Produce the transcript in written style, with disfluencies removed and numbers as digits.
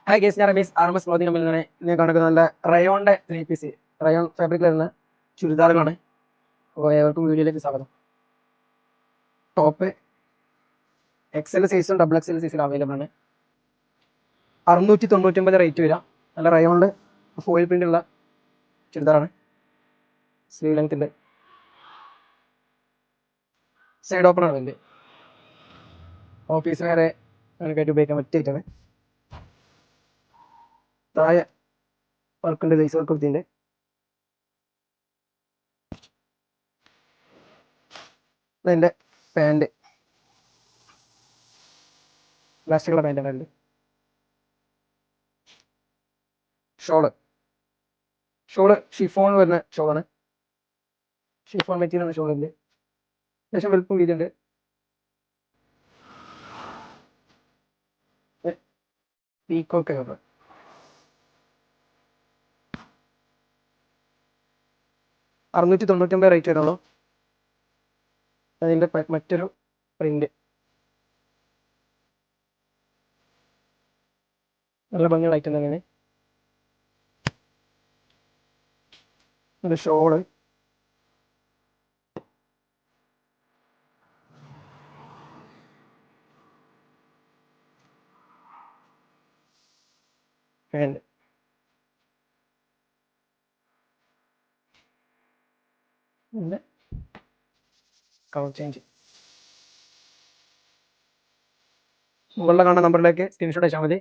Hi guys, ഞാൻ Ramees RMS clothing കമ്പനിയിൽ നിന്നാണ് ഇന്ന് കാണിക്കുന്നത്. നല്ല റയോണിൻ്റെ 3 പീസ് റയോൺ ഫാബ്രിക്കിൽ വരുന്ന ചുരിദാറുകളാണ്. അപ്പോൾ ഏവർക്കും വീഡിയോയിലേക്ക് സ്വാഗതം. ടോപ്പ് XL സൈസും XXL സൈസിലും അവൈലബിൾ ആണ്. 699 റേറ്റ് വരിക. നല്ല റയോണിൻ്റെ ഫോയിൽ പ്രിൻ്റ് ഉള്ള ചുരിദാറാണ്. സ്ലീവ് ലെങ്ത് ഉണ്ട്, സൈഡ് ഓപ്പൺ ആണ്. ഇതിൻ്റെ ഓഫീസ് വേറെ അങ്ങനെയൊക്കെ ഉപയോഗിക്കാൻ പറ്റിയ ഐറ്റാണ്. താഴെ വർക്കുണ്ട്, ലൈസ് വർക്ക് കൊടുത്തിട്ടുണ്ട്. അതിൻ്റെ പാൻറ് പ്ലാസ്റ്റിക് കളർ പാൻറ്റാണ് അതിൻ്റെ. ഷോള് ഷിഫോൺ വരുന്ന ഷോളാണ്. ഷിഫോൺ മെറ്റീരിയൽ ആണ് ഷോളിൻ്റെ. അത്യാവശ്യം വലുപ്പം വീതിയുണ്ട്. Peacock colour. $699 റേറ്റ് വരുള്ളൂ. അതിൻ്റെ മറ്റൊരു പ്രിന്റ് നല്ല ഭംഗിയുള്ള ഐറ്റം തന്നെയാണ്. ഷോള് പാൻറ് പിന്നെ കളർ ചേഞ്ച്. മുകളിൽ കാണുന്ന നമ്പറിലേക്ക് സ്ക്രീൻഷോട്ട് അയച്ചാൽ മതി.